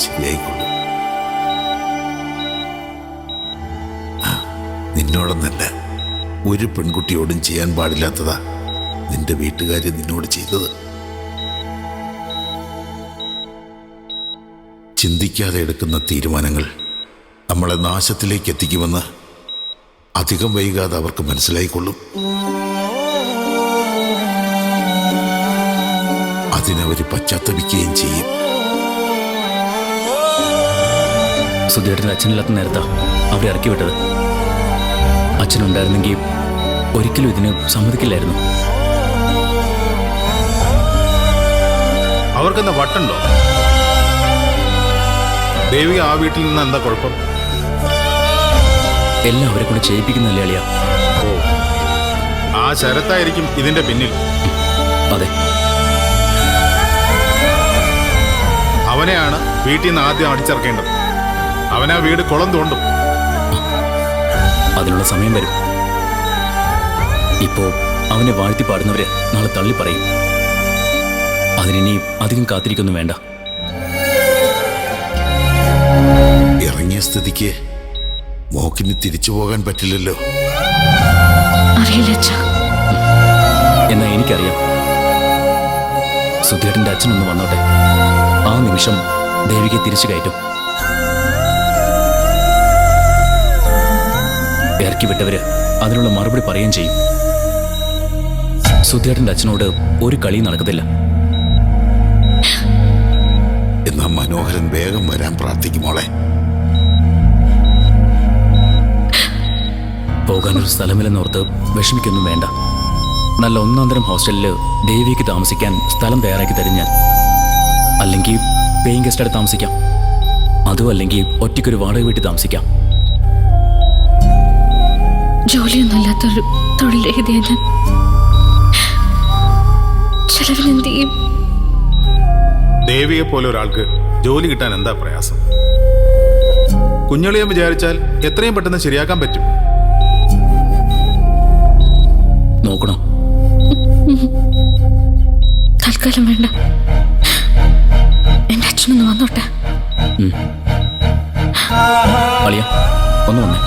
ശരിയായിക്കൊള്ളും. നിന്നോടൊന്നല്ല, ഒരു പെൺകുട്ടിയോടും ചെയ്യാൻ പാടില്ലാത്തതാ നിന്റെ വീട്ടുകാര് നിന്നോട് ചെയ്തത്. ചിന്തിക്കാതെ എടുക്കുന്ന തീരുമാനങ്ങൾ നമ്മളെ നാശത്തിലേക്ക് എത്തിക്കുമെന്ന് അധികം വൈകാതെ അവർക്ക് മനസ്സിലായിക്കൊള്ളും. അതിനവർ പശ്ചാത്തപിക്കുകയും ചെയ്യും. സുധീരന്റെ അച്ഛനില്ലാത്ത നേരത്താ അവിടെ ഇറക്കി വിട്ടത്. അച്ഛനുണ്ടായിരുന്നെങ്കിൽ ഒരിക്കലും ഇതിന് സമ്മതിക്കില്ലായിരുന്നു. അവർക്കെന്താ വട്ടുണ്ടോ? ദേവിക ആ വീട്ടിൽ നിന്ന് എന്താ കുഴപ്പം? എല്ലാം അവരെ കൊണ്ട് ചെയ്യിപ്പിക്കുന്നല്ലേ അളിയ. ഓ, ആ ശരത്തായിരിക്കും ഇതിന്റെ പിന്നിൽ. അതെ, അവനെയാണ് വീട്ടിൽ നിന്ന് ആദ്യം അടിച്ചിറക്കേണ്ടത്. അവനാ വീട് കുളം തോണ്ടും. അതിനുള്ള സമയം വരും. ഇപ്പോ അവനെ വാഴ്ത്തി പാടുന്നവര് നാളെ തള്ളി പറയും. അതിനി അധികം കാത്തിരിക്കൊന്നും വേണ്ട. ഇറങ്ങിയ സ്ഥിതിക്ക് മോക്കിന് തിരിച്ചു പോകാൻ പറ്റില്ലല്ലോ. എന്നാ എനിക്കറിയാം. സുധീരന്റെ അച്ഛനൊന്ന് വന്നോട്ടെ. ആ നിമിഷം ദേവികയെ തിരിച്ചു കയറ്റും. ഇറക്കി വിട്ടവര് അതിനുള്ള മറുപടി പറയുകയും ചെയ്യും. സുധീരന്റെ അച്ഛനോട് ഒരു കളി നടക്കത്തില്ല. എന്നാ മനോഹരൻ വേഗം വരാൻ പ്രാർത്ഥിക്കുമോളെ. പോകാനൊരു സ്ഥലമില്ലെന്നോർത്ത് വിഷമിക്കൊന്നും വേണ്ട. നല്ല ഒന്നാന്തരം ഹോസ്റ്റലില് ദേവിക്ക് താമസിക്കാൻ സ്ഥലം തയ്യാറാക്കി തരും ഞാൻ. അല്ലെങ്കിൽ പേയിങ് ഗസ്റ്റായിട്ട് താമസിക്കാം. അതും അല്ലെങ്കിൽ ഒറ്റയ്ക്കൊരു വാടക വീട്ടിൽ താമസിക്കാം. ജോലിയൊന്നുമില്ലാത്തൊരു തൊഴിൽ രഹിതയാ ഞാൻ. ചെലവിനെന്ത് ചെയ്യും? ദേവിയെ പോലെ ഒരാൾക്ക് ജോലി കിട്ടാൻ എന്താ പ്രയാസം? കുഞ്ഞളിയം വിചാരിച്ചാൽ എത്രയും പെട്ടെന്ന് ശരിയാക്കാൻ പറ്റും. നോക്കണോ? തൽക്കാലം വേണ്ട. എന്റെ അച്ഛനൊന്ന് വന്നോട്ടെ. അളിയ, ഒന്ന് വന്നേ.